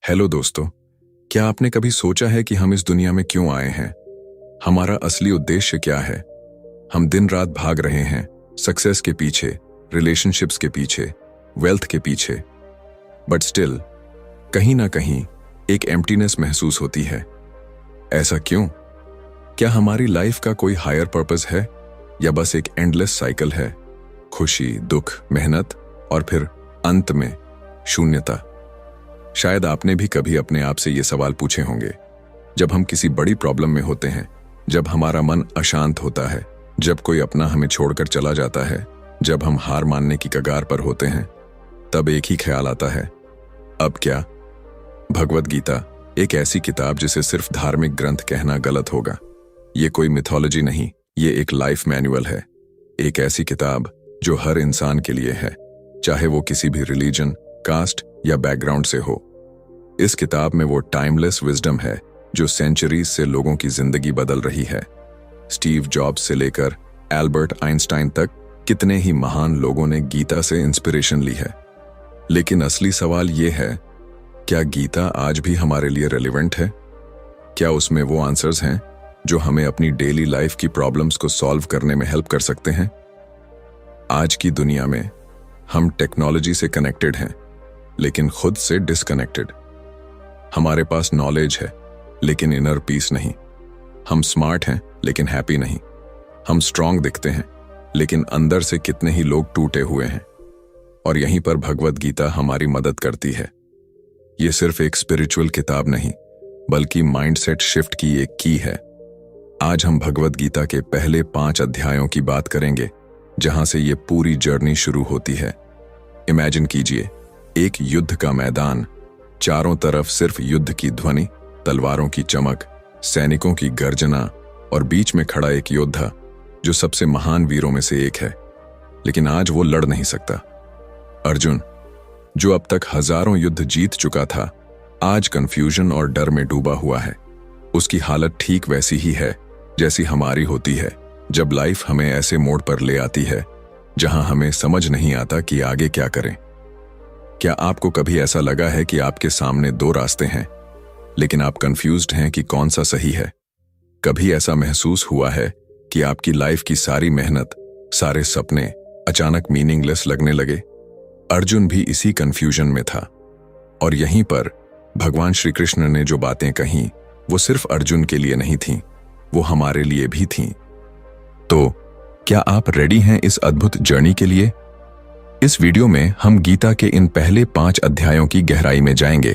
Hello दोस्तों, क्या आपने कभी सोचा है कि हम इस दुनिया में क्यों आए हैं? हमारा असली उद्देश्य क्या है? हम दिन रात भाग रहे हैं सक्सेस के पीछे, रिलेशनशिप्स के पीछे, वेल्थ के पीछे, बट स्टिल कहीं ना कहीं एक एम्प्टीनेस महसूस होती है। ऐसा क्यों? क्या हमारी लाइफ का कोई हायर पर्पस है या बस एक एंडलेस साइकिल है? खुशी, दुख, मेहनत और फिर अंत में शून्यता। शायद आपने भी कभी अपने आप से ये सवाल पूछे होंगे। जब हम किसी बड़ी प्रॉब्लम में होते हैं, जब हमारा मन अशांत होता है, जब कोई अपना हमें छोड़कर चला जाता है, जब हम हार मानने की कगार पर होते हैं, तब एक ही ख्याल आता है, अब क्या? भगवद गीता एक ऐसी किताब जिसे सिर्फ धार्मिक ग्रंथ कहना गलत होगा। ये कोई मिथोलॉजी नहीं, ये एक लाइफ मैनुअल है। एक ऐसी किताब जो हर इंसान के लिए है, चाहे वो किसी भी रिलीजन, कास्ट या बैकग्राउंड से हो। इस किताब में वो टाइमलेस विजडम है जो सेंचुरीज से लोगों की जिंदगी बदल रही है। स्टीव जॉब्स से लेकर एल्बर्ट आइंस्टाइन तक कितने ही महान लोगों ने गीता से इंस्पिरेशन ली है। लेकिन असली सवाल ये है, क्या गीता आज भी हमारे लिए रेलेवेंट है? क्या उसमें वो आंसर्स हैं जो हमें अपनी डेली लाइफ की प्रॉब्लम्स को सॉल्व करने में हेल्प कर सकते हैं? आज की दुनिया में हम टेक्नोलॉजी से कनेक्टेड हैं, लेकिन खुद से डिस्कनेक्टेड। हमारे पास नॉलेज है, लेकिन इनर पीस नहीं। हम स्मार्ट हैं, लेकिन हैप्पी नहीं। हम स्ट्रांग दिखते हैं, लेकिन अंदर से कितने ही लोग टूटे हुए हैं। और यहीं पर भगवद गीता हमारी मदद करती है। ये सिर्फ एक स्पिरिचुअल किताब नहीं, बल्कि माइंडसेट शिफ्ट की एक की है। आज हम भगवद गीता के पहले 5 अध्यायों की बात करेंगे, जहां से ये पूरी जर्नी शुरू होती है। इमेजिन कीजिए, एक युद्ध का मैदान, चारों तरफ सिर्फ युद्ध की ध्वनि, तलवारों की चमक, सैनिकों की गर्जना और बीच में खड़ा एक योद्धा जो सबसे महान वीरों में से एक है, लेकिन आज वो लड़ नहीं सकता। अर्जुन, जो अब तक हजारों युद्ध जीत चुका था, आज कंफ्यूजन और डर में डूबा हुआ है। उसकी हालत ठीक वैसी ही है जैसी हमारी होती है जब लाइफ हमें ऐसे मोड़ पर ले आती है जहां हमें समझ नहीं आता कि आगे क्या करें। क्या आपको कभी ऐसा लगा है कि आपके सामने 2 रास्ते हैं, लेकिन आप कंफ्यूज्ड हैं कि कौन सा सही है? कभी ऐसा महसूस हुआ है कि आपकी लाइफ की सारी मेहनत, सारे सपने अचानक मीनिंगलेस लगने लगे? अर्जुन भी इसी कंफ्यूजन में था। और यहीं पर भगवान श्री कृष्ण ने जो बातें कहीं, वो सिर्फ अर्जुन के लिए नहीं थीं, वो हमारे लिए भी थीं। तो क्या आप रेडी हैं इस अद्भुत जर्नी के लिए? इस वीडियो में हम गीता के इन पहले 5 अध्यायों की गहराई में जाएंगे।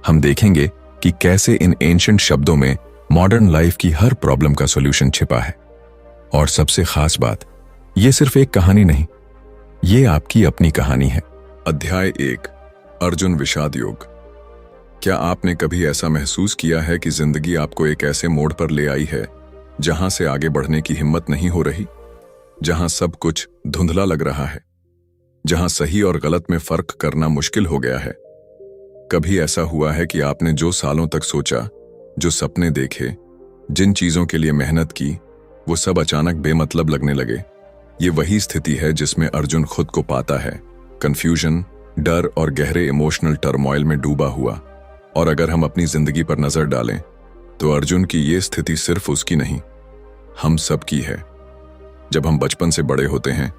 हम देखेंगे कि कैसे इन एंशिएंट शब्दों में मॉडर्न लाइफ की हर प्रॉब्लम का सॉल्यूशन छिपा है। और सबसे खास बात, ये सिर्फ एक कहानी नहीं, ये आपकी अपनी कहानी है। अध्याय 1, अर्जुन विषाद योग। क्या आपने कभी ऐसा महसूस किया है कि जिंदगी आपको एक ऐसे मोड़ पर ले आई है जहां से आगे बढ़ने की हिम्मत नहीं हो रही, जहां सब कुछ धुंधला लग रहा है, जहां सही और गलत में फर्क करना मुश्किल हो गया है? कभी ऐसा हुआ है कि आपने जो सालों तक सोचा, जो सपने देखे, जिन चीजों के लिए मेहनत की, वो सब अचानक बेमतलब लगने लगे? ये वही स्थिति है जिसमें अर्जुन खुद को पाता है, कंफ्यूजन, डर और गहरे इमोशनल टर्मोइल में डूबा हुआ। और अगर हम अपनी जिंदगी पर नजर डालें तो अर्जुन की ये स्थिति सिर्फ उसकी नहीं, हम सब की है। जब हम बचपन से बड़े होते हैं,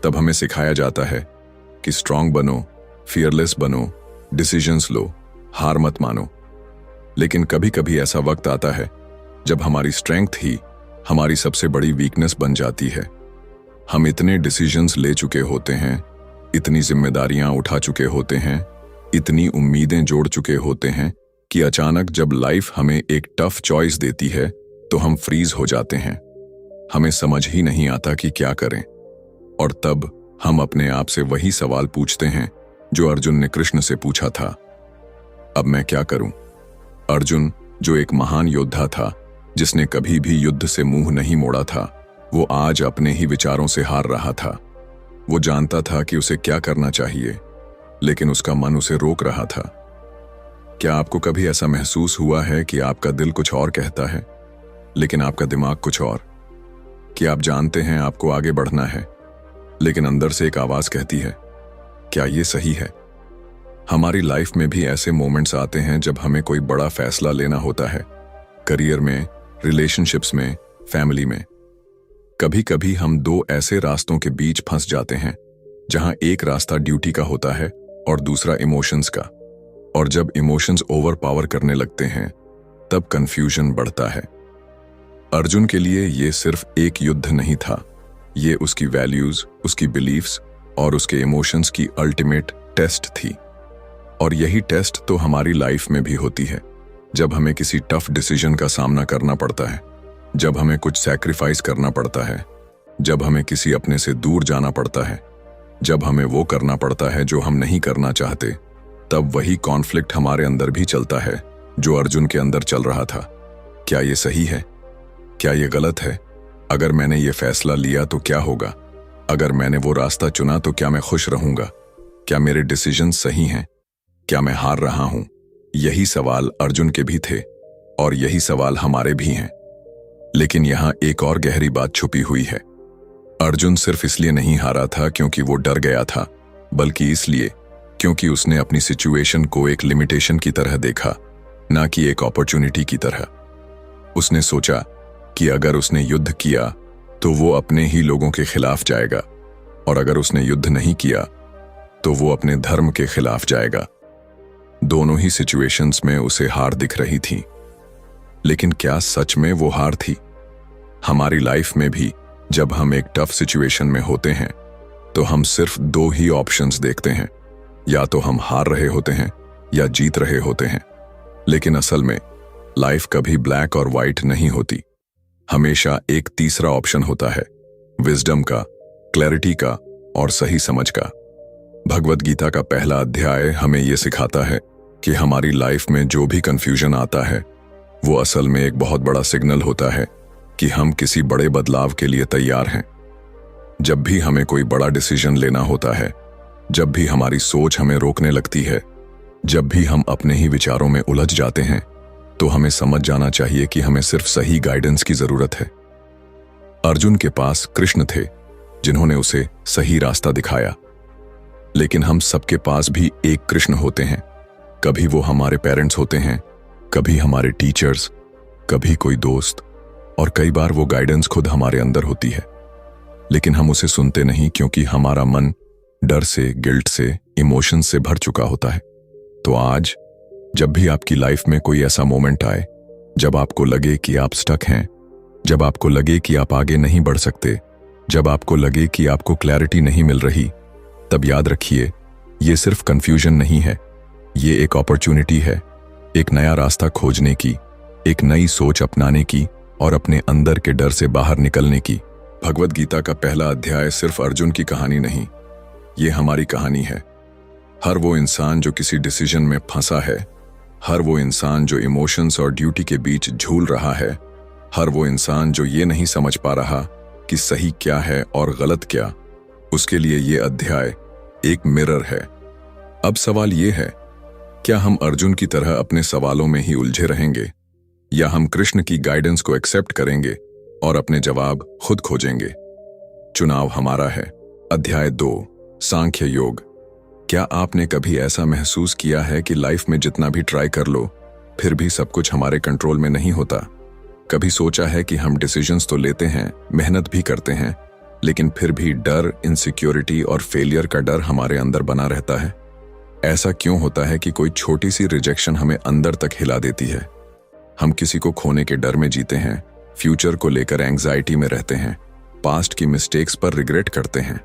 तब हमें सिखाया जाता है कि स्ट्रांग बनो, फियरलेस बनो, डिसीजंस लो, हार मत मानो। लेकिन कभी कभी ऐसा वक्त आता है जब हमारी स्ट्रेंथ ही हमारी सबसे बड़ी वीकनेस बन जाती है। हम इतने डिसीजंस ले चुके होते हैं, इतनी जिम्मेदारियां उठा चुके होते हैं, इतनी उम्मीदें जोड़ चुके होते हैं कि अचानक जब लाइफ हमें एक टफ चॉइस देती है तो हम फ्रीज हो जाते हैं। हमें समझ ही नहीं आता कि क्या करें। और तब हम अपने आप से वही सवाल पूछते हैं जो अर्जुन ने कृष्ण से पूछा था, अब मैं क्या करूं? अर्जुन, जो एक महान योद्धा था, जिसने कभी भी युद्ध से मुंह नहीं मोड़ा था, वो आज अपने ही विचारों से हार रहा था। वो जानता था कि उसे क्या करना चाहिए, लेकिन उसका मन उसे रोक रहा था। क्या आपको कभी ऐसा महसूस हुआ है कि आपका दिल कुछ और कहता है, लेकिन आपका दिमाग कुछ और? कि आप जानते हैं आपको आगे बढ़ना है, लेकिन अंदर से एक आवाज कहती है, क्या ये सही है? हमारी लाइफ में भी ऐसे मोमेंट्स आते हैं जब हमें कोई बड़ा फैसला लेना होता है, करियर में, रिलेशनशिप्स में, फैमिली में। कभी कभी हम दो ऐसे रास्तों के बीच फंस जाते हैं जहां एक रास्ता ड्यूटी का होता है और दूसरा इमोशंस का। और जब इमोशंस ओवर पावर करने लगते हैं तब कंफ्यूजन बढ़ता है। अर्जुन के लिए ये सिर्फ एक युद्ध नहीं था, ये उसकी वैल्यूज, उसकी बिलीफ्स और उसके इमोशंस की अल्टीमेट टेस्ट थी। और यही टेस्ट तो हमारी लाइफ में भी होती है, जब हमें किसी टफ डिसीजन का सामना करना पड़ता है, जब हमें कुछ सैक्रिफाइस करना पड़ता है, जब हमें किसी अपने से दूर जाना पड़ता है, जब हमें वो करना पड़ता है जो हम नहीं करना चाहते, तब वही कॉन्फ्लिक्ट हमारे अंदर भी चलता है जो अर्जुन के अंदर चल रहा था। क्या ये सही है? क्या ये गलत है? अगर मैंने ये फैसला लिया तो क्या होगा? अगर मैंने वो रास्ता चुना तो क्या मैं खुश रहूंगा? क्या मेरे डिसीजन सही हैं? क्या मैं हार रहा हूं? यही सवाल अर्जुन के भी थे और यही सवाल हमारे भी हैं। लेकिन यहां एक और गहरी बात छुपी हुई है। अर्जुन सिर्फ इसलिए नहीं हारा था क्योंकि वो डर गया था, बल्कि इसलिए क्योंकि उसने अपनी सिचुएशन को एक लिमिटेशन की तरह देखा, ना कि एक अपॉर्चुनिटी की तरह। उसने सोचा कि अगर उसने युद्ध किया तो वो अपने ही लोगों के खिलाफ जाएगा, और अगर उसने युद्ध नहीं किया तो वो अपने धर्म के खिलाफ जाएगा। दोनों ही सिचुएशंस में उसे हार दिख रही थी। लेकिन क्या सच में वो हार थी? हमारी लाइफ में भी जब हम एक टफ सिचुएशन में होते हैं तो हम सिर्फ दो ही ऑप्शंस देखते हैं, या तो हम हार रहे होते हैं या जीत रहे होते हैं। लेकिन असल में लाइफ कभी ब्लैक और वाइट नहीं होती। हमेशा एक तीसरा ऑप्शन होता है, विजडम का, क्लैरिटी का और सही समझ का। भगवद गीता का पहला अध्याय हमें यह सिखाता है कि हमारी लाइफ में जो भी कंफ्यूजन आता है वो असल में एक बहुत बड़ा सिग्नल होता है कि हम किसी बड़े बदलाव के लिए तैयार हैं। जब भी हमें कोई बड़ा डिसीजन लेना होता है, जब भी हमारी सोच हमें रोकने लगती है, जब भी हम अपने ही विचारों में उलझ जाते हैं, तो हमें समझ जाना चाहिए कि हमें सिर्फ सही गाइडेंस की जरूरत है। अर्जुन के पास कृष्ण थे जिन्होंने उसे सही रास्ता दिखाया। लेकिन हम सबके पास भी एक कृष्ण होते हैं। कभी वो हमारे पेरेंट्स होते हैं, कभी हमारे टीचर्स, कभी कोई दोस्त, और कई बार वो गाइडेंस खुद हमारे अंदर होती है। लेकिन हम उसे सुनते नहीं क्योंकि हमारा मन डर से, गिल्ट से, इमोशन से भर चुका होता है। तो आज जब भी आपकी लाइफ में कोई ऐसा मोमेंट आए जब आपको लगे कि आप स्टक हैं, जब आपको लगे कि आप आगे नहीं बढ़ सकते, जब आपको लगे कि आपको क्लैरिटी नहीं मिल रही, तब याद रखिए, ये सिर्फ कंफ्यूजन नहीं है, ये एक अपॉर्चुनिटी है, एक नया रास्ता खोजने की, एक नई सोच अपनाने की और अपने अंदर के डर से बाहर निकलने की। भगवद गीता का पहला अध्याय सिर्फ अर्जुन की कहानी नहीं, ये हमारी कहानी है। हर वो इंसान जो किसी डिसीजन में फंसा है, हर वो इंसान जो इमोशंस और ड्यूटी के बीच झूल रहा है, हर वो इंसान जो ये नहीं समझ पा रहा कि सही क्या है और गलत क्या, उसके लिए ये अध्याय एक मिरर है। अब सवाल ये है, क्या हम अर्जुन की तरह अपने सवालों में ही उलझे रहेंगे, या हम कृष्ण की गाइडेंस को एक्सेप्ट करेंगे और अपने जवाब खुद खोजेंगे? चुनाव हमारा है। अध्याय 2, सांख्य योग। क्या आपने कभी ऐसा महसूस किया है कि लाइफ में जितना भी ट्राई कर लो फिर भी सब कुछ हमारे कंट्रोल में नहीं होता? कभी सोचा है कि हम डिसीजंस तो लेते हैं, मेहनत भी करते हैं, लेकिन फिर भी डर, इनसिक्योरिटी और फेलियर का डर हमारे अंदर बना रहता है? ऐसा क्यों होता है कि कोई छोटी सी रिजेक्शन हमें अंदर तक हिला देती है? हम किसी को खोने के डर में जीते हैं, फ्यूचर को लेकर एंग्जाइटी में रहते हैं, पास्ट की मिस्टेक्स पर रिग्रेट करते हैं।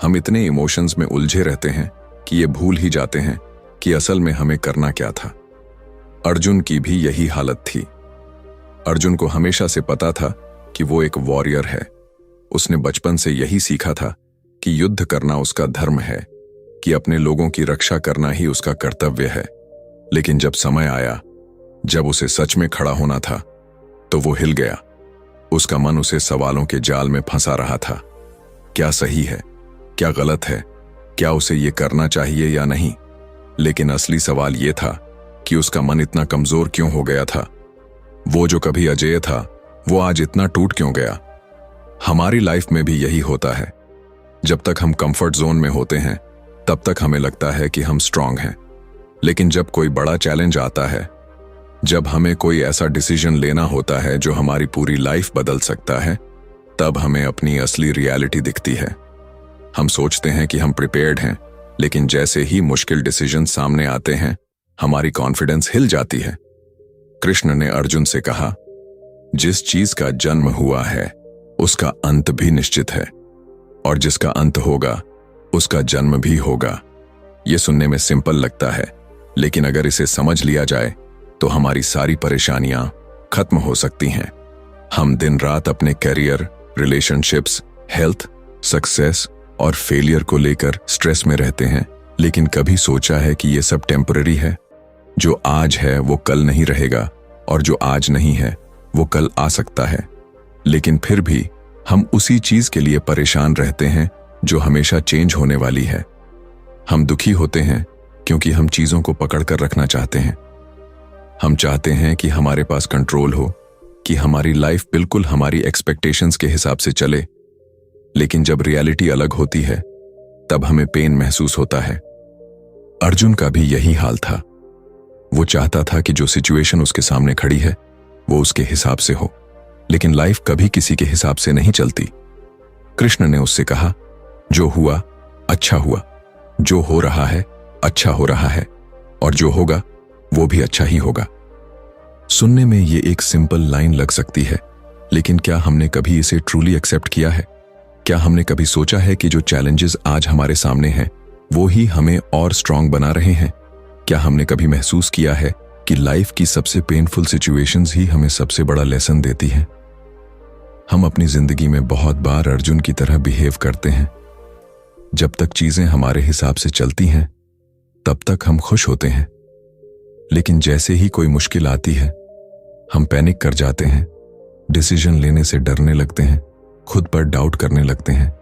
हम इतने इमोशंस में उलझे रहते हैं कि ये भूल ही जाते हैं कि असल में हमें करना क्या था। अर्जुन की भी यही हालत थी। अर्जुन को हमेशा से पता था कि वो एक वॉरियर है। उसने बचपन से यही सीखा था कि युद्ध करना उसका धर्म है, कि अपने लोगों की रक्षा करना ही उसका कर्तव्य है। लेकिन जब समय आया, जब उसे सच में खड़ा होना था, तो वो हिल गया। उसका मन उसे सवालों के जाल में फंसा रहा था। क्या सही है, क्या गलत है, क्या उसे ये करना चाहिए या नहीं? लेकिन असली सवाल ये था कि उसका मन इतना कमजोर क्यों हो गया था? वो जो कभी अजेय था, वो आज इतना टूट क्यों गया? हमारी लाइफ में भी यही होता है। जब तक हम कंफर्ट जोन में होते हैं, तब तक हमें लगता है कि हम स्ट्रांग हैं। लेकिन जब कोई बड़ा चैलेंज आता है, जब हमें कोई ऐसा डिसीजन लेना होता है जो हमारी पूरी लाइफ बदल सकता है, तब हमें अपनी असली रियलिटी दिखती है। हम सोचते हैं कि हम प्रिपेयर्ड हैं, लेकिन जैसे ही मुश्किल डिसीजन सामने आते हैं, हमारी कॉन्फिडेंस हिल जाती है। कृष्ण ने अर्जुन से कहा, जिस चीज का जन्म हुआ है उसका अंत भी निश्चित है, और जिसका अंत होगा उसका जन्म भी होगा। यह सुनने में सिंपल लगता है, लेकिन अगर इसे समझ लिया जाए तो हमारी सारी परेशानियां खत्म हो सकती हैं। हम दिन रात अपने करियर, रिलेशनशिप्स, हेल्थ, सक्सेस और फेलियर को लेकर स्ट्रेस में रहते हैं, लेकिन कभी सोचा है कि यह सब टेम्पररी है? जो आज है वो कल नहीं रहेगा, और जो आज नहीं है वो कल आ सकता है। लेकिन फिर भी हम उसी चीज के लिए परेशान रहते हैं जो हमेशा चेंज होने वाली है। हम दुखी होते हैं क्योंकि हम चीजों को पकड़ कर रखना चाहते हैं। हम चाहते हैं कि हमारे पास कंट्रोल हो, कि हमारी लाइफ बिल्कुल हमारी एक्सपेक्टेशंस के हिसाब से चले। लेकिन जब रियलिटी अलग होती है, तब हमें पेन महसूस होता है। अर्जुन का भी यही हाल था। वो चाहता था कि जो सिचुएशन उसके सामने खड़ी है वो उसके हिसाब से हो, लेकिन लाइफ कभी किसी के हिसाब से नहीं चलती। कृष्ण ने उससे कहा, जो हुआ अच्छा हुआ, जो हो रहा है अच्छा हो रहा है, और जो होगा वो भी अच्छा ही होगा। सुनने में ये एक सिंपल लाइन लग सकती है, लेकिन क्या हमने कभी इसे ट्रूली एक्सेप्ट किया है? क्या हमने कभी सोचा है कि जो चैलेंजेस आज हमारे सामने हैं वो ही हमें और स्ट्रांग बना रहे हैं? क्या हमने कभी महसूस किया है कि लाइफ की सबसे पेनफुल सिचुएशंस ही हमें सबसे बड़ा लेसन देती हैं? हम अपनी जिंदगी में बहुत बार अर्जुन की तरह बिहेव करते हैं। जब तक चीजें हमारे हिसाब से चलती हैं, तब तक हम खुश होते हैं, लेकिन जैसे ही कोई मुश्किल आती है, हम पैनिक कर जाते हैं, डिसीजन लेने से डरने लगते हैं, खुद पर डाउट करने लगते हैं।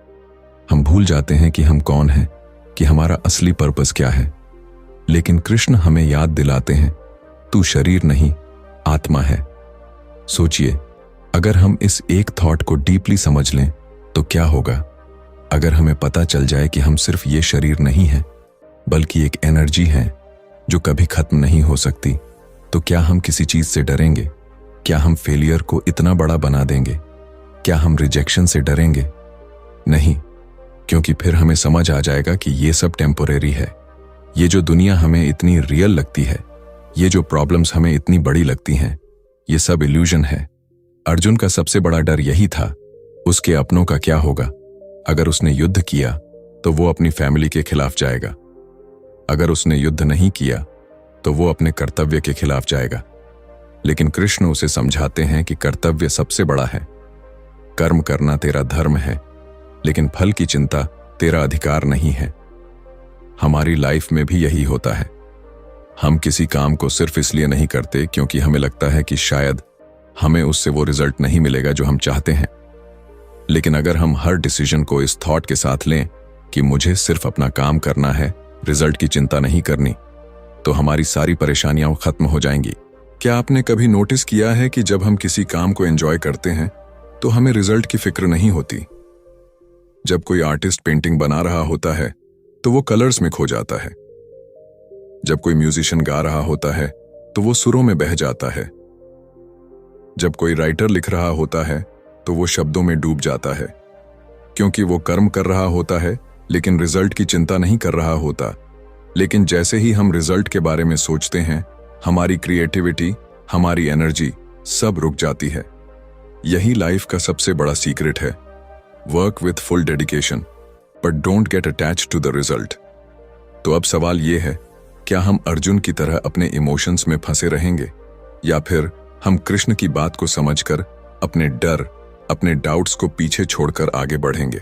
हम भूल जाते हैं कि हम कौन हैं, कि हमारा असली पर्पस क्या है। लेकिन कृष्ण हमें याद दिलाते हैं, तू शरीर नहीं, आत्मा है। सोचिए, अगर हम इस एक थॉट को डीपली समझ लें तो क्या होगा? अगर हमें पता चल जाए कि हम सिर्फ ये शरीर नहीं हैं, बल्कि एक एनर्जी है जो कभी खत्म नहीं हो सकती, तो क्या हम किसी चीज से डरेंगे? क्या हम फेलियर को इतना बड़ा बना देंगे? क्या हम रिजेक्शन से डरेंगे? नहीं, क्योंकि फिर हमें समझ आ जाएगा कि ये सब टेम्पोरेरी है। ये जो दुनिया हमें इतनी रियल लगती है, ये जो प्रॉब्लम्स हमें इतनी बड़ी लगती हैं, ये सब इल्यूजन है। अर्जुन का सबसे बड़ा डर यही था, उसके अपनों का क्या होगा? अगर उसने युद्ध किया तो वो अपनी फैमिली के खिलाफ जाएगा। अगर उसने युद्ध नहीं किया तो वो अपने कर्तव्य के खिलाफ जाएगा। लेकिन कृष्ण उसे समझाते हैं कि कर्तव्य सबसे बड़ा है। कर्म करना तेरा धर्म है, लेकिन फल की चिंता तेरा अधिकार नहीं है। हमारी लाइफ में भी यही होता है। हम किसी काम को सिर्फ इसलिए नहीं करते क्योंकि हमें लगता है कि शायद हमें उससे वो रिजल्ट नहीं मिलेगा जो हम चाहते हैं। लेकिन अगर हम हर डिसीजन को इस थॉट के साथ लें कि मुझे सिर्फ अपना काम करना है, रिजल्ट की चिंता नहीं करनी, तो हमारी सारी परेशानियां खत्म हो जाएंगी। क्या आपने कभी नोटिस किया है कि जब हम किसी काम को एंजॉय करते हैं तो हमें रिजल्ट की फिक्र नहीं होती? जब कोई आर्टिस्ट पेंटिंग बना रहा होता है तो वो कलर्स में खो जाता है। जब कोई म्यूजिशियन गा रहा होता है तो वो सुरों में बह जाता है। जब कोई राइटर लिख रहा होता है तो वो शब्दों में डूब जाता है, क्योंकि वो कर्म कर रहा होता है लेकिन रिजल्ट की चिंता नहीं कर रहा होता। लेकिन जैसे ही हम रिजल्ट के बारे में सोचते हैं, हमारी क्रिएटिविटी, हमारी एनर्जी सब रुक जाती है। यही लाइफ का सबसे बड़ा सीक्रेट है। Work with full dedication but don't get attached to the result. तो अब सवाल ये है, क्या हम अर्जुन की तरह अपने इमोशंस में फंसे रहेंगे, या फिर हम कृष्ण की बात को समझकर अपने डर, अपने डाउट्स को पीछे छोड़कर आगे बढ़ेंगे?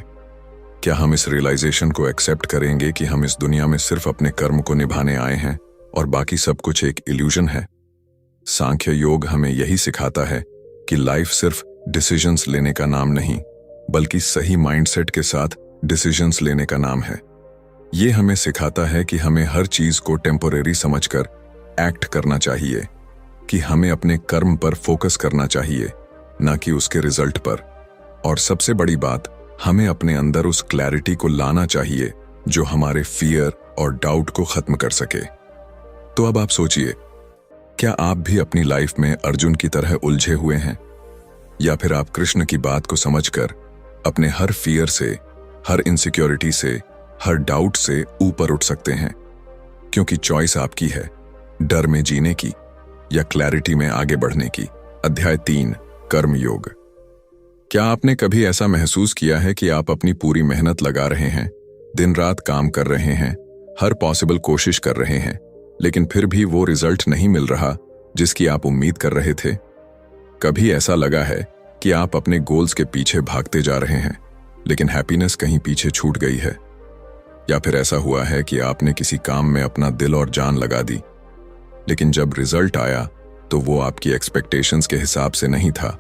क्या हम इस रियलाइजेशन को एक्सेप्ट करेंगे कि हम इस दुनिया में सिर्फ अपने कर्म को निभाने आए हैं और बाकी सब कुछ एक इल्यूजन है? सांख्य योग हमें यही सिखाता है कि लाइफ सिर्फ डिसीजंस लेने का नाम नहीं, बल्कि सही माइंडसेट के साथ डिसीजंस लेने का नाम है। ये हमें सिखाता है कि हमें हर चीज को टेम्पोरेरी समझकर एक्ट करना चाहिए, कि हमें अपने कर्म पर फोकस करना चाहिए, ना कि उसके रिजल्ट पर। और सबसे बड़ी बात, हमें अपने अंदर उस क्लैरिटी को लाना चाहिए जो हमारे फियर और डाउट को खत्म कर सके। तो अब आप सोचिए, क्या आप भी अपनी लाइफ में अर्जुन की तरह उलझे हुए हैं, या फिर आप कृष्ण की बात को समझकर अपने हर फियर से, हर इनसिक्योरिटी से, हर डाउट से ऊपर उठ सकते हैं? क्योंकि चॉइस आपकी है, डर में जीने की या क्लैरिटी में आगे बढ़ने की। अध्याय 3, कर्म योग। क्या आपने कभी ऐसा महसूस किया है कि आप अपनी पूरी मेहनत लगा रहे हैं, दिन रात काम कर रहे हैं, हर पॉसिबल कोशिश कर रहे हैं, लेकिन फिर भी वो रिजल्ट नहीं मिल रहा जिसकी आप उम्मीद कर रहे थे? कभी ऐसा लगा है कि आप अपने गोल्स के पीछे भागते जा रहे हैं, लेकिन हैप्पीनेस कहीं पीछे छूट गई है? या फिर ऐसा हुआ है कि आपने किसी काम में अपना दिल और जान लगा दी, लेकिन जब रिजल्ट आया तो वो आपकी एक्सपेक्टेशंस के हिसाब से नहीं था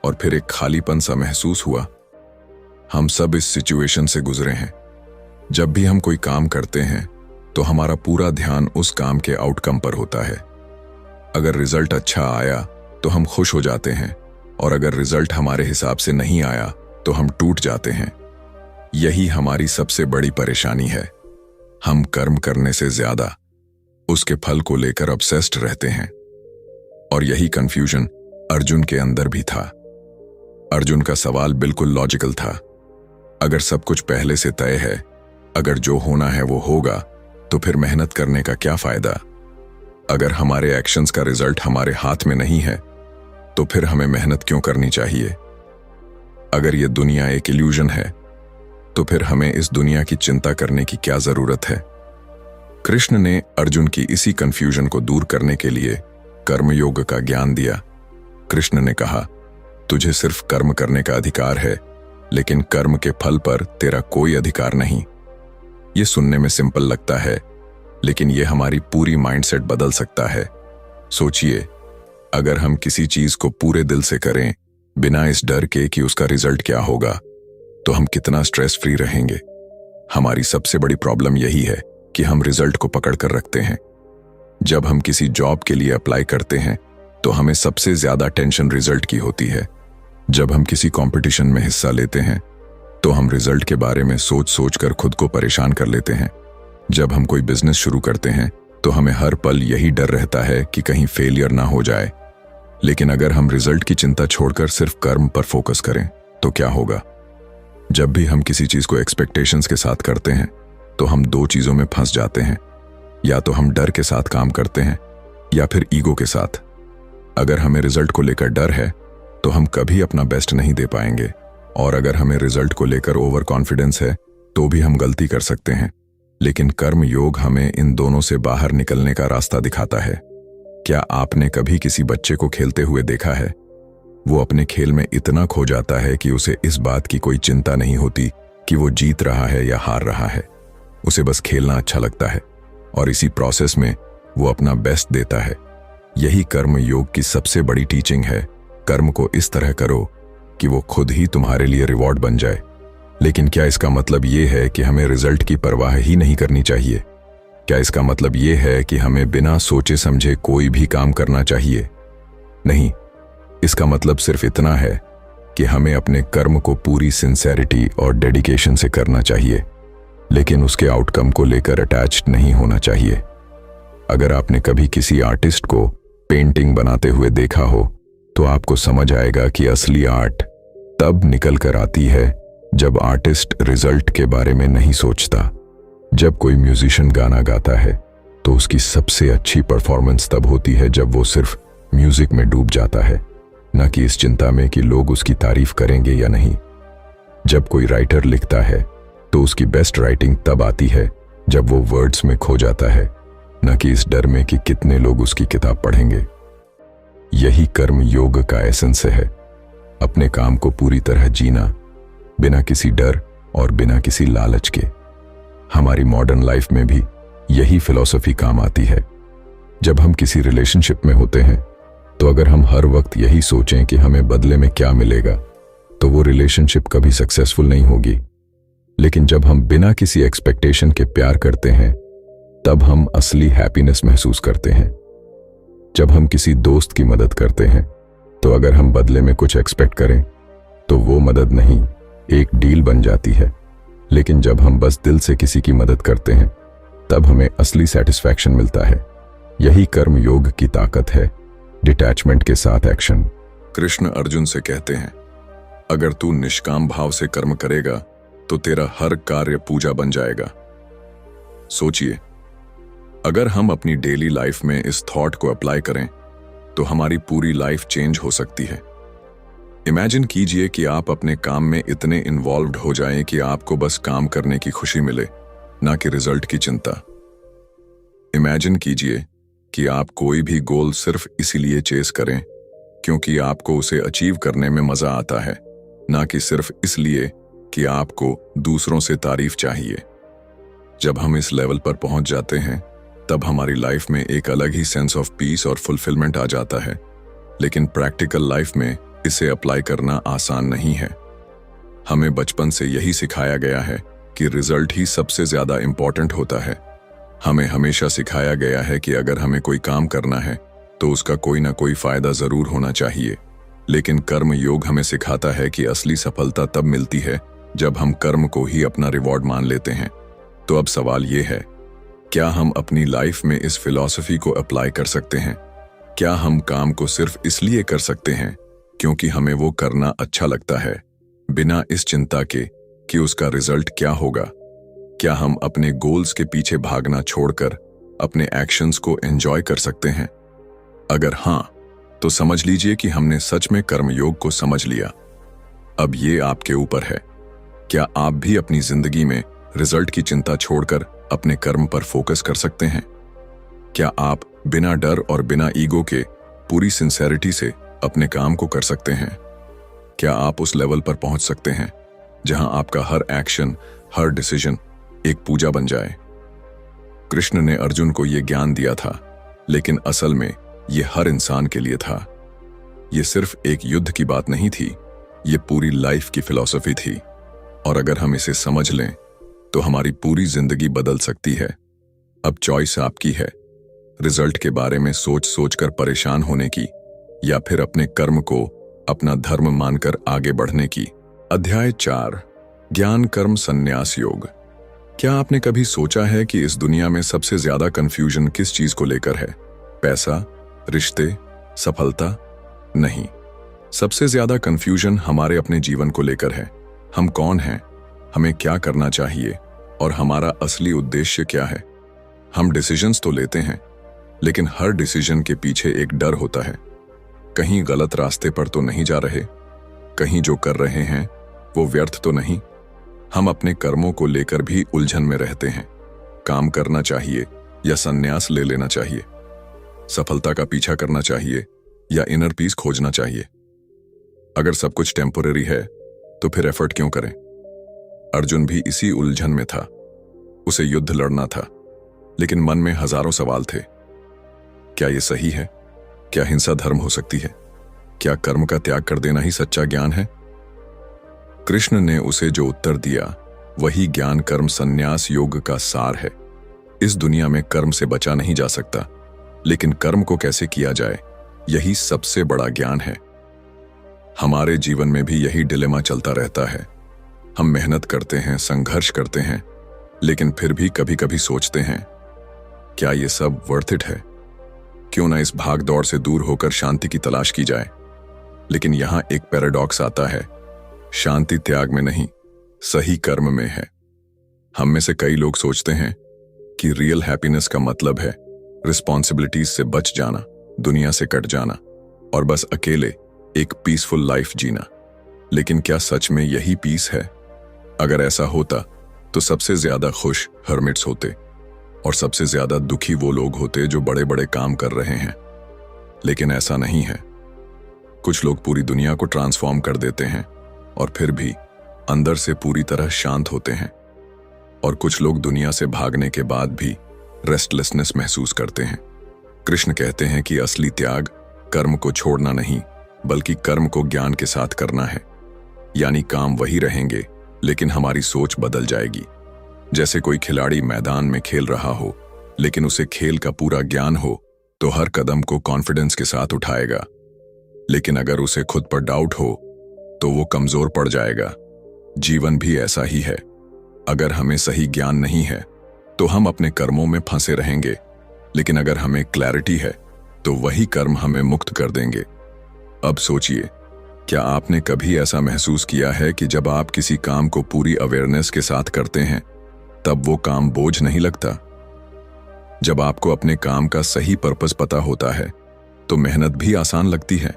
और फिर एक खालीपन सा महसूस हुआ? हम सब इस सिचुएशन से गुजरे हैं। जब भी हम कोई काम करते हैं तो हमारा पूरा ध्यान उस काम के आउटकम पर होता है। अगर रिजल्ट अच्छा आया तो हम खुश हो जाते हैं, और अगर रिजल्ट हमारे हिसाब से नहीं आया तो हम टूट जाते हैं। यही हमारी सबसे बड़ी परेशानी है। हम कर्म करने से ज्यादा उसके फल को लेकर ऑब्सेस्ड रहते हैं। और यही कंफ्यूजन अर्जुन के अंदर भी था। अर्जुन का सवाल बिल्कुल लॉजिकल था। अगर सब कुछ पहले से तय है, अगर जो होना है वो होगा, तो फिर मेहनत करने का क्या फायदा? अगर हमारे एक्शंस का रिजल्ट हमारे हाथ में नहीं है, तो फिर हमें मेहनत क्यों करनी चाहिए? अगर ये दुनिया एक इल्यूजन है, तो फिर हमें इस दुनिया की चिंता करने की क्या जरूरत है? कृष्ण ने अर्जुन की इसी कंफ्यूजन को दूर करने के लिए कर्मयोग का ज्ञान दिया। कृष्ण ने कहा, तुझे सिर्फ कर्म करने का अधिकार है, लेकिन कर्म के फल पर तेरा कोई अधिकार नहीं। ये सुनने में सिंपल लगता है, लेकिन ये हमारी पूरी माइंडसेट बदल सकता है। सोचिए, अगर हम किसी चीज को पूरे दिल से करें, बिना इस डर के कि उसका रिजल्ट क्या होगा, तो हम कितना स्ट्रेस फ्री रहेंगे। हमारी सबसे बड़ी प्रॉब्लम यही है कि हम रिजल्ट को पकड़ कर रखते हैं। जब हम किसी जॉब के लिए अप्लाई करते हैं तो हमें सबसे ज्यादा टेंशन रिजल्ट की होती है। जब हम किसी कंपटीशन में हिस्सा लेते हैं तो हम रिजल्ट के बारे में सोच सोच कर खुद को परेशान कर लेते हैं। जब हम कोई बिजनेस शुरू करते हैं तो हमें हर पल यही डर रहता है कि कहीं फेलियर ना हो जाए। लेकिन अगर हम रिजल्ट की चिंता छोड़कर सिर्फ कर्म पर फोकस करें तो क्या होगा? जब भी हम किसी चीज को एक्सपेक्टेशंस के साथ करते हैं तो हम दो चीजों में फंस जाते हैं। या तो हम डर के साथ काम करते हैं या फिर ईगो के साथ। अगर हमें रिजल्ट को लेकर डर है तो हम कभी अपना बेस्ट नहीं दे पाएंगे, और अगर हमें रिजल्ट को लेकर ओवर कॉन्फिडेंस है तो भी हम गलती कर सकते हैं। लेकिन कर्म योग हमें इन दोनों से बाहर निकलने का रास्ता दिखाता है। क्या आपने कभी किसी बच्चे को खेलते हुए देखा है? वो अपने खेल में इतना खो जाता है कि उसे इस बात की कोई चिंता नहीं होती कि वो जीत रहा है या हार रहा है। उसे बस खेलना अच्छा लगता है और इसी प्रोसेस में वो अपना बेस्ट देता है। यही कर्म योग की सबसे बड़ी टीचिंग है। कर्म को इस तरह करो कि वो खुद ही तुम्हारे लिए रिवॉर्ड बन जाए। लेकिन क्या इसका मतलब ये है कि हमें रिजल्ट की परवाह ही नहीं करनी चाहिए? क्या इसका मतलब ये है कि हमें बिना सोचे समझे कोई भी काम करना चाहिए? नहीं, इसका मतलब सिर्फ इतना है कि हमें अपने कर्म को पूरी सिंसेरिटी और डेडिकेशन से करना चाहिए, लेकिन उसके आउटकम को लेकर अटैच्ड नहीं होना चाहिए। अगर आपने कभी किसी आर्टिस्ट को पेंटिंग बनाते हुए देखा हो तो आपको समझ आएगा कि असली आर्ट तब निकल कर आती है जब आर्टिस्ट रिजल्ट के बारे में नहीं सोचता। जब कोई म्यूजिशियन गाना गाता है तो उसकी सबसे अच्छी परफॉर्मेंस तब होती है जब वो सिर्फ म्यूजिक में डूब जाता है, न कि इस चिंता में कि लोग उसकी तारीफ करेंगे या नहीं। जब कोई राइटर लिखता है तो उसकी बेस्ट राइटिंग तब आती है जब वो वर्ड्स में खो जाता है, न कि इस डर में कि कितने लोग उसकी किताब पढ़ेंगे। यही कर्म योग का एसेंस है। अपने काम को पूरी तरह जीना, बिना किसी डर और बिना किसी लालच के। हमारी मॉडर्न लाइफ में भी यही फिलॉसफी काम आती है। जब हम किसी रिलेशनशिप में होते हैं तो अगर हम हर वक्त यही सोचें कि हमें बदले में क्या मिलेगा, तो वो रिलेशनशिप कभी सक्सेसफुल नहीं होगी। लेकिन जब हम बिना किसी एक्सपेक्टेशन के प्यार करते हैं, तब हम असली हैप्पीनेस महसूस करते हैं। जब हम किसी दोस्त की मदद करते हैं, तो अगर हम बदले में कुछ एक्सपेक्ट करें, तो वो मदद नहीं, एक डील बन जाती है। लेकिन जब हम बस दिल से किसी की मदद करते हैं, तब हमें असली सेटिस्फैक्शन मिलता है। यही कर्म योग की ताकत है, डिटैचमेंट के साथ एक्शन। कृष्ण अर्जुन से कहते हैं, अगर तू निष्काम भाव से कर्म करेगा तो तेरा हर कार्य पूजा बन जाएगा। सोचिए, अगर हम अपनी डेली लाइफ में इस थॉट को अप्लाई करें तो हमारी पूरी लाइफ चेंज हो सकती है। इमेजिन कीजिए कि आप अपने काम में इतने इन्वॉल्व्ड हो जाएं कि आपको बस काम करने की खुशी मिले, ना कि रिजल्ट की चिंता। इमेजिन कीजिए कि आप कोई भी गोल सिर्फ इसीलिए चेस करें क्योंकि आपको उसे अचीव करने में मजा आता है, ना कि सिर्फ इसलिए कि आपको दूसरों से तारीफ चाहिए। जब हम इस लेवल पर पहुंच जाते हैं तब हमारी लाइफ में एक अलग ही सेंस ऑफ पीस और फुलफिलमेंट आ जाता है। लेकिन प्रैक्टिकल लाइफ में इसे अप्लाई करना आसान नहीं है। हमें बचपन से यही सिखाया गया है कि रिजल्ट ही सबसे ज्यादा इंपॉर्टेंट होता है। हमें हमेशा सिखाया गया है कि अगर हमें कोई काम करना है तो उसका कोई ना कोई फायदा जरूर होना चाहिए। लेकिन कर्म योग हमें सिखाता है कि असली सफलता तब मिलती है जब हम कर्म को ही अपना रिवॉर्ड मान लेते हैं। तो अब सवाल ये है, क्या हम अपनी लाइफ में इस फिलॉसफी को अप्लाई कर सकते हैं? क्या हम काम को सिर्फ इसलिए कर सकते हैं क्योंकि हमें वो करना अच्छा लगता है, बिना इस चिंता के कि उसका रिजल्ट क्या होगा? क्या हम अपने गोल्स के पीछे भागना छोड़कर अपने एक्शंस को एंजॉय कर सकते हैं? अगर हां, तो समझ लीजिए कि हमने सच में कर्मयोग को समझ लिया। अब ये आपके ऊपर है। क्या आप भी अपनी जिंदगी में रिजल्ट की चिंता छोड़कर अपने कर्म पर फोकस कर सकते हैं? क्या आप बिना डर और बिना ईगो के पूरी सिंसेरिटी से अपने काम को कर सकते हैं? क्या आप उस लेवल पर पहुंच सकते हैं जहां आपका हर एक्शन, हर डिसीजन एक पूजा बन जाए? कृष्ण ने अर्जुन को यह ज्ञान दिया था, लेकिन असल में यह हर इंसान के लिए था। यह सिर्फ एक युद्ध की बात नहीं थी, यह पूरी लाइफ की फिलॉसफी थी। और अगर हम इसे समझ लें तो हमारी पूरी जिंदगी बदल सकती है। अब चॉइस आपकी है, रिजल्ट के बारे में सोच सोचकर परेशान होने की या फिर अपने कर्म को अपना धर्म मानकर आगे बढ़ने की। अध्याय 4, ज्ञान कर्म संन्यास योग। क्या आपने कभी सोचा है कि इस दुनिया में सबसे ज्यादा कंफ्यूजन किस चीज को लेकर है? पैसा, रिश्ते, सफलता? नहीं, सबसे ज्यादा कंफ्यूजन हमारे अपने जीवन को लेकर है। हम कौन हैं, हमें क्या करना चाहिए और हमारा असली उद्देश्य क्या है? हम डिसीजंस तो लेते हैं, लेकिन हर डिसीजन के पीछे एक डर होता है। कहीं गलत रास्ते पर तो नहीं जा रहे, कहीं जो कर रहे हैं वो व्यर्थ तो नहीं। हम अपने कर्मों को लेकर भी उलझन में रहते हैं। काम करना चाहिए या संन्यास ले लेना चाहिए? सफलता का पीछा करना चाहिए या इनर पीस खोजना चाहिए? अगर सब कुछ टेम्पोररी है तो फिर एफर्ट क्यों करें? अर्जुन भी इसी उलझन में था। उसे युद्ध लड़ना था, लेकिन मन में हजारों सवाल थे। क्या यह सही है? क्या हिंसा धर्म हो सकती है? क्या कर्म का त्याग कर देना ही सच्चा ज्ञान है? कृष्ण ने उसे जो उत्तर दिया वही ज्ञान कर्म संन्यास योग का सार है। इस दुनिया में कर्म से बचा नहीं जा सकता, लेकिन कर्म को कैसे किया जाए यही सबसे बड़ा ज्ञान है। हमारे जीवन में भी यही डिलेमा चलता रहता है। हम मेहनत करते हैं, संघर्ष करते हैं, लेकिन फिर भी कभी कभी सोचते हैं, क्या ये सब वर्थ इट है? क्यों ना इस भाग दौड़ से दूर होकर शांति की तलाश की जाए? लेकिन यहां एक पैराडॉक्स आता है, शांति त्याग में नहीं, सही कर्म में है। हम में से कई लोग सोचते हैं कि रियल हैप्पीनेस का मतलब है रिस्पॉन्सिबिलिटीज से बच जाना, दुनिया से कट जाना और बस अकेले एक पीसफुल लाइफ जीना। लेकिन क्या सच में यही पीस है? अगर ऐसा होता तो सबसे ज्यादा खुश हर्मिट्स होते और सबसे ज्यादा दुखी वो लोग होते जो बड़े बड़े काम कर रहे हैं। लेकिन ऐसा नहीं है। कुछ लोग पूरी दुनिया को ट्रांसफॉर्म कर देते हैं और फिर भी अंदर से पूरी तरह शांत होते हैं। और कुछ लोग दुनिया से भागने के बाद भी रेस्टलेसनेस महसूस करते हैं। कृष्ण कहते हैं कि असली त्याग कर्म को छोड़ना नहीं, बल्कि कर्म को ज्ञान के साथ करना है। यानी काम वही रहेंगे, लेकिन हमारी सोच बदल जाएगी। जैसे कोई खिलाड़ी मैदान में खेल रहा हो, लेकिन उसे खेल का पूरा ज्ञान हो तो हर कदम को कॉन्फिडेंस के साथ उठाएगा। लेकिन अगर उसे खुद पर डाउट हो तो वो कमजोर पड़ जाएगा। जीवन भी ऐसा ही है। अगर हमें सही ज्ञान नहीं है तो हम अपने कर्मों में फंसे रहेंगे, लेकिन अगर हमें क्लैरिटी है तो वही कर्म हमें मुक्त कर देंगे। अब सोचिए, क्या आपने कभी ऐसा महसूस किया है कि जब आप किसी काम को पूरी अवेयरनेस के साथ करते हैं तब वो काम बोझ नहीं लगता? जब आपको अपने काम का सही पर्पस पता होता है तो मेहनत भी आसान लगती है।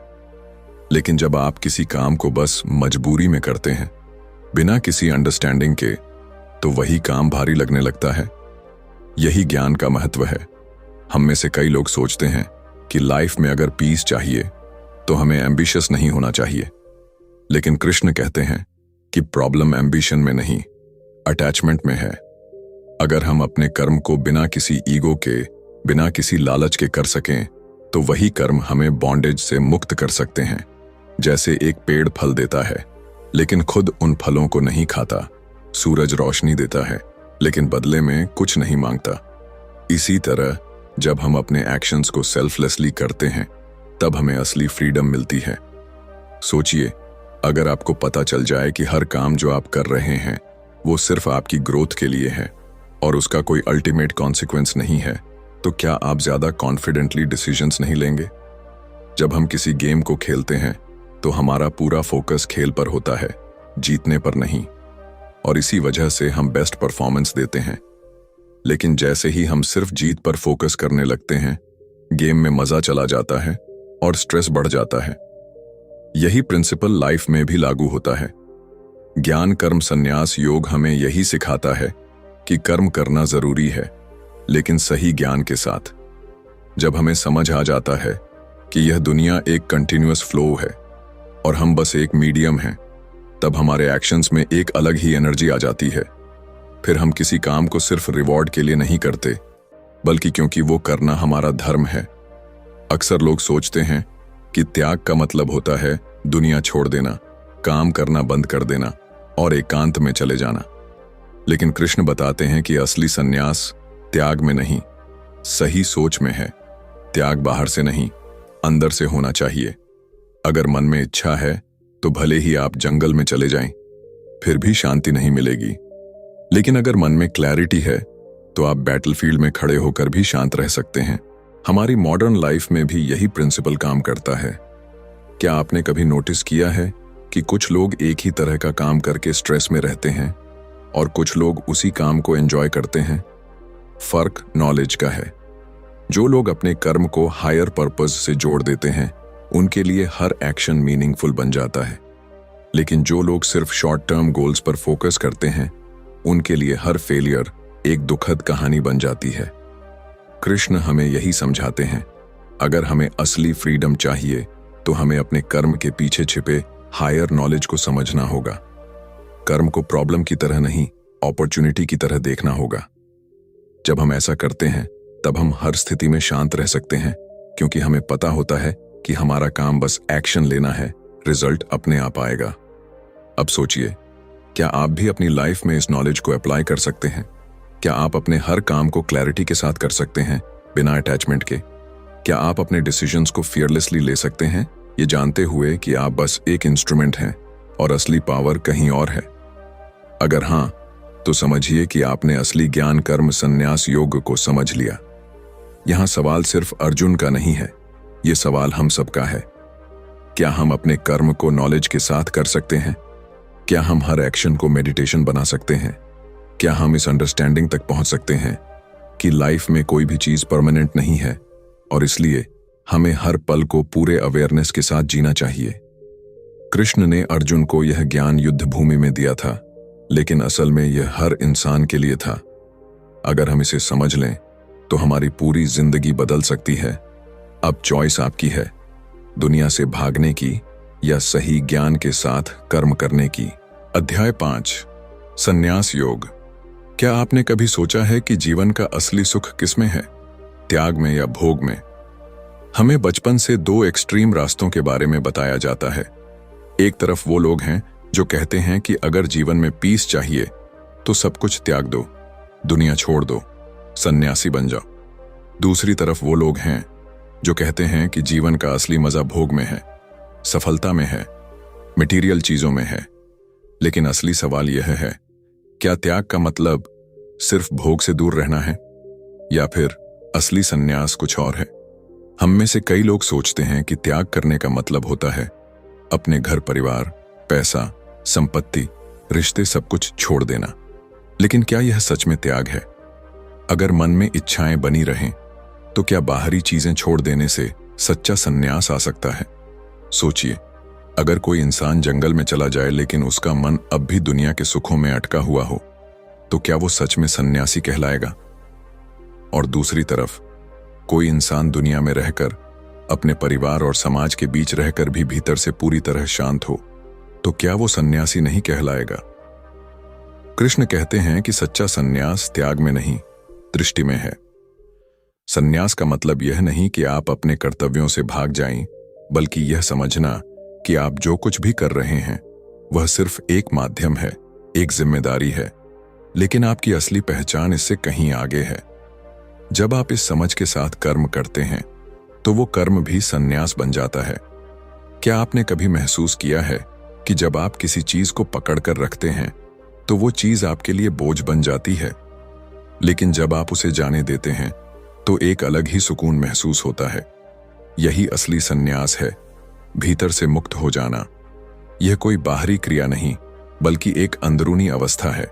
लेकिन जब आप किसी काम को बस मजबूरी में करते हैं, बिना किसी अंडरस्टैंडिंग के, तो वही काम भारी लगने लगता है। यही ज्ञान का महत्व है। हम में से कई लोग सोचते हैं कि लाइफ में अगर पीस चाहिए तो हमें एम्बिशियस नहीं होना चाहिए। लेकिन कृष्ण कहते हैं कि प्रॉब्लम एम्बिशन में नहीं, अटैचमेंट में है। अगर हम अपने कर्म को बिना किसी ईगो के, बिना किसी लालच के कर सकें तो वही कर्म हमें बॉन्डेज से मुक्त कर सकते हैं। जैसे एक पेड़ फल देता है लेकिन खुद उन फलों को नहीं खाता, सूरज रोशनी देता है लेकिन बदले में कुछ नहीं मांगता। इसी तरह जब हम अपने एक्शंस को सेल्फलेसली करते हैं तब हमें असली फ्रीडम मिलती है। सोचिए, अगर आपको पता चल जाए कि हर काम जो आप कर रहे हैं वो सिर्फ आपकी ग्रोथ के लिए है और उसका कोई अल्टीमेट कॉन्सिक्वेंस नहीं है, तो क्या आप ज्यादा कॉन्फिडेंटली डिसीजंस नहीं लेंगे? जब हम किसी गेम को खेलते हैं तो हमारा पूरा फोकस खेल पर होता है, जीतने पर नहीं, और इसी वजह से हम बेस्ट परफॉर्मेंस देते हैं। लेकिन जैसे ही हम सिर्फ जीत पर फोकस करने लगते हैं, गेम में मजा चला जाता है और स्ट्रेस बढ़ जाता है। यही प्रिंसिपल लाइफ में भी लागू होता है। ज्ञान कर्म संन्यास योग हमें यही सिखाता है कि कर्म करना जरूरी है, लेकिन सही ज्ञान के साथ। जब हमें समझ आ जाता है कि यह दुनिया एक कंटिन्यूअस फ्लो है और हम बस एक मीडियम हैं, तब हमारे एक्शंस में एक अलग ही एनर्जी आ जाती है। फिर हम किसी काम को सिर्फ रिवॉर्ड के लिए नहीं करते, बल्कि क्योंकि वो करना हमारा धर्म है। अक्सर लोग सोचते हैं कि त्याग का मतलब होता है दुनिया छोड़ देना, काम करना बंद कर देना और एकांत में चले जाना। लेकिन कृष्ण बताते हैं कि असली संन्यास त्याग में नहीं, सही सोच में है। त्याग बाहर से नहीं, अंदर से होना चाहिए। अगर मन में इच्छा है तो भले ही आप जंगल में चले जाएं, फिर भी शांति नहीं मिलेगी। लेकिन अगर मन में क्लैरिटी है तो आप बैटलफील्ड में खड़े होकर भी शांत रह सकते हैं। हमारी मॉडर्न लाइफ में भी यही प्रिंसिपल काम करता है। क्या आपने कभी नोटिस किया है कि कुछ लोग एक ही तरह का काम करके स्ट्रेस में रहते हैं और कुछ लोग उसी काम को एंजॉय करते हैं? फर्क नॉलेज का है। जो लोग अपने कर्म को हायर पर्पस से जोड़ देते हैं, उनके लिए हर एक्शन मीनिंगफुल बन जाता है। लेकिन जो लोग सिर्फ शॉर्ट टर्म गोल्स पर फोकस करते हैं, उनके लिए हर फेलियर एक दुखद कहानी बन जाती है। कृष्ण हमें यही समझाते हैं, अगर हमें असली फ्रीडम चाहिए तो हमें अपने कर्म के पीछे छिपे हायर नॉलेज को समझना होगा। कर्म को प्रॉब्लम की तरह नहीं, अपॉर्चुनिटी की तरह देखना होगा। जब हम ऐसा करते हैं तब हम हर स्थिति में शांत रह सकते हैं, क्योंकि हमें पता होता है कि हमारा काम बस एक्शन लेना है, रिजल्ट अपने आप आएगा। अब सोचिए, क्या आप भी अपनी लाइफ में इस नॉलेज को अप्लाई कर सकते हैं? क्या आप अपने हर काम को क्लैरिटी के साथ कर सकते हैं, बिना अटैचमेंट के? क्या आप अपने डिसीजंस को फियरलेसली ले सकते हैं, ये जानते हुए कि आप बस एक इंस्ट्रूमेंट हैं और असली पावर कहीं और है? अगर हां, तो समझिए कि आपने असली ज्ञान कर्म संन्यास योग को समझ लिया। यहां सवाल सिर्फ अर्जुन का नहीं है, ये सवाल हम सबका है। क्या हम अपने कर्म को नॉलेज के साथ कर सकते हैं? क्या हम हर एक्शन को मेडिटेशन बना सकते हैं? क्या हम इस अंडरस्टैंडिंग तक पहुंच सकते हैं कि लाइफ में कोई भी चीज परमानेंट नहीं है और इसलिए हमें हर पल को पूरे अवेयरनेस के साथ जीना चाहिए? कृष्ण ने अर्जुन को यह ज्ञान युद्ध भूमि में दिया था, लेकिन असल में यह हर इंसान के लिए था। अगर हम इसे समझ लें तो हमारी पूरी जिंदगी बदल सकती है। अब चॉइस आपकी है, दुनिया से भागने की या सही ज्ञान के साथ कर्म करने की। अध्याय 5, संन्यास योग। क्या आपने कभी सोचा है कि जीवन का असली सुख किसमें है, त्याग में या भोग में? हमें बचपन से दो एक्सट्रीम रास्तों के बारे में बताया जाता है। एक तरफ वो लोग हैं जो कहते हैं कि अगर जीवन में पीस चाहिए तो सब कुछ त्याग दो, दुनिया छोड़ दो, सन्यासी बन जाओ। दूसरी तरफ वो लोग हैं जो कहते हैं कि जीवन का असली मजा भोग में है, सफलता में है, मटेरियल चीजों में है। लेकिन असली सवाल यह है, क्या त्याग का मतलब सिर्फ भोग से दूर रहना है, या फिर असली संन्यास कुछ और है। हम में से कई लोग सोचते हैं कि त्याग करने का मतलब होता है अपने घर परिवार, पैसा, संपत्ति, रिश्ते सब कुछ छोड़ देना। लेकिन क्या यह सच में त्याग है? अगर मन में इच्छाएं बनी रहें तो क्या बाहरी चीजें छोड़ देने से सच्चा संन्यास आ सकता है? सोचिए, अगर कोई इंसान जंगल में चला जाए लेकिन उसका मन अब भी दुनिया के सुखों में अटका हुआ हो, तो क्या वो सच में सन्यासी कहलाएगा? और दूसरी तरफ कोई इंसान दुनिया में रहकर, अपने परिवार और समाज के बीच रहकर भी भीतर से पूरी तरह शांत हो, तो क्या वो सन्यासी नहीं कहलाएगा? कृष्ण कहते हैं कि सच्चा सन्यास त्याग में नहीं, दृष्टि में है। सन्यास का मतलब यह नहीं कि आप अपने कर्तव्यों से भाग जाएं, बल्कि यह समझना कि आप जो कुछ भी कर रहे हैं वह सिर्फ एक माध्यम है, एक जिम्मेदारी है, लेकिन आपकी असली पहचान इससे कहीं आगे है। जब आप इस समझ के साथ कर्म करते हैं तो वो कर्म भी सन्यास बन जाता है। क्या आपने कभी महसूस किया है कि जब आप किसी चीज को पकड़ कर रखते हैं तो वो चीज आपके लिए बोझ बन जाती है, लेकिन जब आप उसे जाने देते हैं तो एक अलग ही सुकून महसूस होता है। यही असली सन्यास है, भीतर से मुक्त हो जाना। यह कोई बाहरी क्रिया नहीं, बल्कि एक अंदरूनी अवस्था है।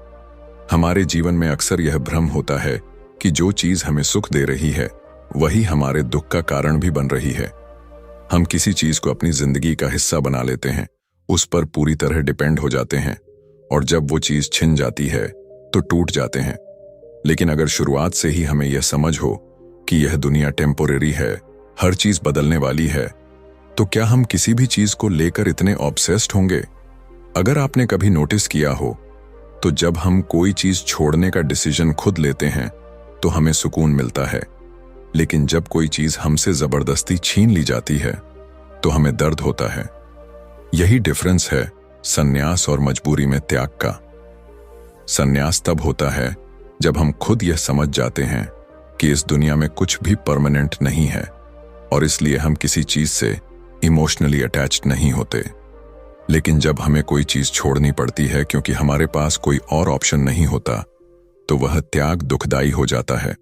हमारे जीवन में अक्सर यह भ्रम होता है कि जो चीज हमें सुख दे रही है वही हमारे दुख का कारण भी बन रही है। हम किसी चीज को अपनी जिंदगी का हिस्सा बना लेते हैं, उस पर पूरी तरह डिपेंड हो जाते हैं, और जब वो चीज छिन जाती है तो टूट जाते हैं। लेकिन अगर शुरुआत से ही हमें यह समझ हो कि यह दुनिया टेम्पोरेरी है, हर चीज बदलने वाली है, तो क्या हम किसी भी चीज को लेकर इतने ऑब्सेस्ड होंगे? अगर आपने कभी नोटिस किया हो तो जब हम कोई चीज छोड़ने का डिसीजन खुद लेते हैं तो हमें सुकून मिलता है, लेकिन जब कोई चीज हमसे जबरदस्ती छीन ली जाती है तो हमें दर्द होता है। यही डिफरेंस है सन्यास और मजबूरी में त्याग का। सन्यास तब होता है जब हम खुद यह समझ जाते हैं कि इस दुनिया में कुछ भी परमानेंट नहीं है, और इसलिए हम किसी चीज से इमोशनली अटैच्ड नहीं होते। लेकिन जब हमें कोई चीज छोड़नी पड़ती है क्योंकि हमारे पास कोई और ऑप्शन नहीं होता, तो वह त्याग दुखदाई हो जाता है।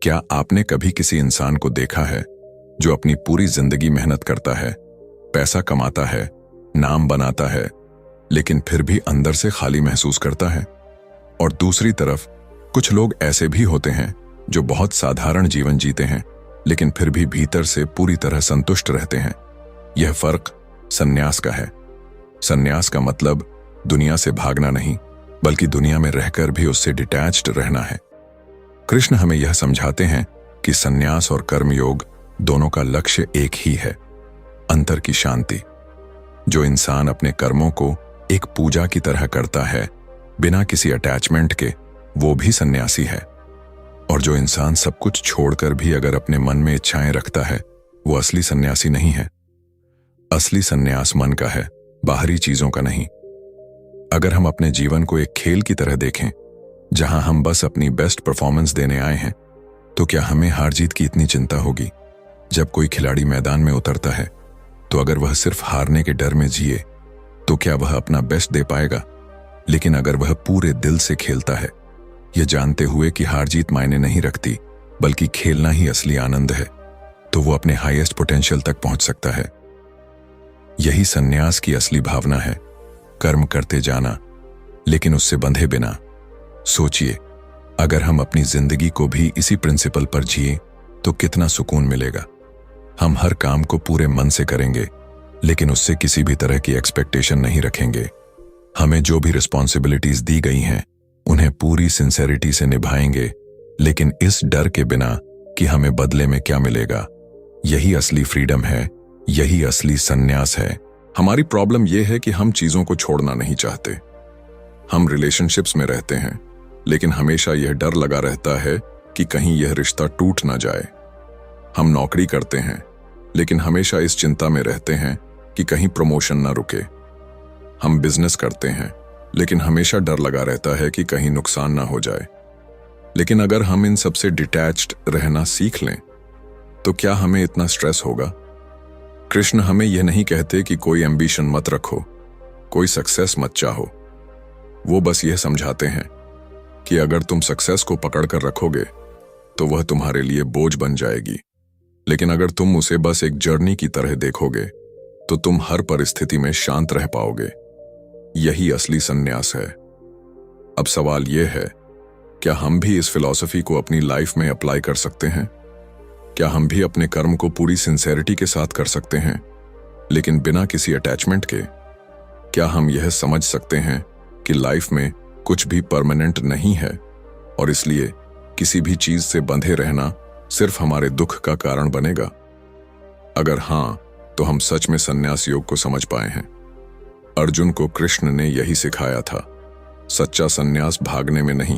क्या आपने कभी किसी इंसान को देखा है जो अपनी पूरी जिंदगी मेहनत करता है, पैसा कमाता है, नाम बनाता है, लेकिन फिर भी अंदर से खाली महसूस करता है? और दूसरी तरफ कुछ लोग ऐसे भी होते हैं जो बहुत साधारण जीवन जीते हैं, लेकिन फिर भी भीतर से पूरी तरह संतुष्ट रहते हैं। यह फर्क सन्यास का है। सन्यास का मतलब दुनिया से भागना नहीं, बल्कि दुनिया में रहकर भी उससे डिटैच्ड रहना है। कृष्ण हमें यह समझाते हैं कि सन्यास और कर्मयोग दोनों का लक्ष्य एक ही है, अंतर की शांति। जो इंसान अपने कर्मों को एक पूजा की तरह करता है, बिना किसी अटैचमेंट के, वो भी सन्यासी है। और जो इंसान सब कुछ छोड़कर भी अगर अपने मन में इच्छाएं रखता है, वो असली सन्यासी नहीं है। असली सन्यास मन का है, बाहरी चीजों का नहीं। अगर हम अपने जीवन को एक खेल की तरह देखें, जहां हम बस अपनी बेस्ट परफॉर्मेंस देने आए हैं, तो क्या हमें हार जीत की इतनी चिंता होगी? जब कोई खिलाड़ी मैदान में उतरता है, तो अगर वह सिर्फ हारने के डर में जिए, तो क्या वह अपना बेस्ट दे पाएगा? लेकिन अगर वह पूरे दिल से खेलता है, यह जानते हुए कि हार जीत मायने नहीं रखती, बल्कि खेलना ही असली आनंद है, तो वो अपने हाईएस्ट पोटेंशियल तक पहुंच सकता है। यही सन्यास की असली भावना है, कर्म करते जाना, लेकिन उससे बंधे बिना। सोचिए, अगर हम अपनी जिंदगी को भी इसी प्रिंसिपल पर जिए तो कितना सुकून मिलेगा। हम हर काम को पूरे मन से करेंगे, लेकिन उससे किसी भी तरह की एक्सपेक्टेशन नहीं रखेंगे। हमें जो भी रिस्पॉन्सिबिलिटीज दी गई हैं, उन्हें पूरी सिंसेरिटी से निभाएंगे, लेकिन इस डर के बिना कि हमें बदले में क्या मिलेगा। यही असली फ्रीडम है, यही असली सन्यास है। हमारी प्रॉब्लम यह है कि हम चीजों को छोड़ना नहीं चाहते। हम रिलेशनशिप्स में रहते हैं, लेकिन हमेशा यह डर लगा रहता है कि कहीं यह रिश्ता टूट ना जाए। हम नौकरी करते हैं, लेकिन हमेशा इस चिंता में रहते हैं कि कहीं प्रमोशन ना रुके। हम बिजनेस करते हैं, लेकिन हमेशा डर लगा रहता है कि कहीं नुकसान ना हो जाए। लेकिन अगर हम इन सबसे डिटैच्ड रहना सीख लें, तो क्या हमें इतना स्ट्रेस होगा? कृष्ण हमें यह नहीं कहते कि कोई एम्बिशन मत रखो, कोई सक्सेस मत चाहो। वो बस यह समझाते हैं कि अगर तुम सक्सेस को पकड़ कर रखोगे तो वह तुम्हारे लिए बोझ बन जाएगी। लेकिन अगर तुम उसे बस एक जर्नी की तरह देखोगे तो तुम हर परिस्थिति में शांत रह पाओगे। यही असली संन्यास है। अब सवाल यह है, क्या हम भी इस फिलॉसफी को अपनी लाइफ में अप्लाई कर सकते हैं? क्या हम भी अपने कर्म को पूरी सिंसेरिटी के साथ कर सकते हैं, लेकिन बिना किसी अटैचमेंट के? क्या हम यह समझ सकते हैं कि लाइफ में कुछ भी परमानेंट नहीं है और इसलिए किसी भी चीज से बंधे रहना सिर्फ हमारे दुख का कारण बनेगा? अगर हां, तो हम सच में संन्यास योग को समझ पाए हैं। अर्जुन को कृष्ण ने यही सिखाया था। सच्चा संन्यास भागने में नहीं,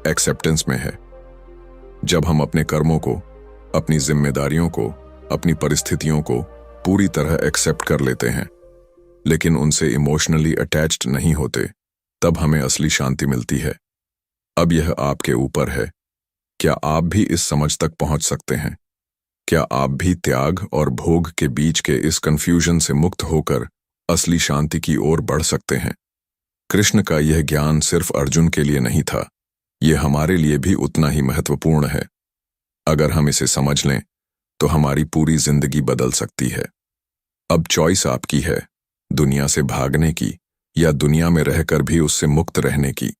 एक्सेप्टेंस में है। जब हम अपने कर्मों को, अपनी जिम्मेदारियों को, अपनी परिस्थितियों को पूरी तरह एक्सेप्ट कर लेते हैं, लेकिन उनसे इमोशनली अटैच्ड नहीं होते, तब हमें असली शांति मिलती है। अब यह आपके ऊपर है। क्या आप भी इस समझ तक पहुंच सकते हैं? क्या आप भी त्याग और भोग के बीच के इस कंफ्यूजन से मुक्त होकर असली शांति की ओर बढ़ सकते हैं? कृष्ण का यह ज्ञान सिर्फ अर्जुन के लिए नहीं था, यह हमारे लिए भी उतना ही महत्वपूर्ण है। अगर हम इसे समझ लें तो हमारी पूरी जिंदगी बदल सकती है। अब चॉइस आपकी है, दुनिया से भागने की या दुनिया में रहकर भी उससे मुक्त रहने की।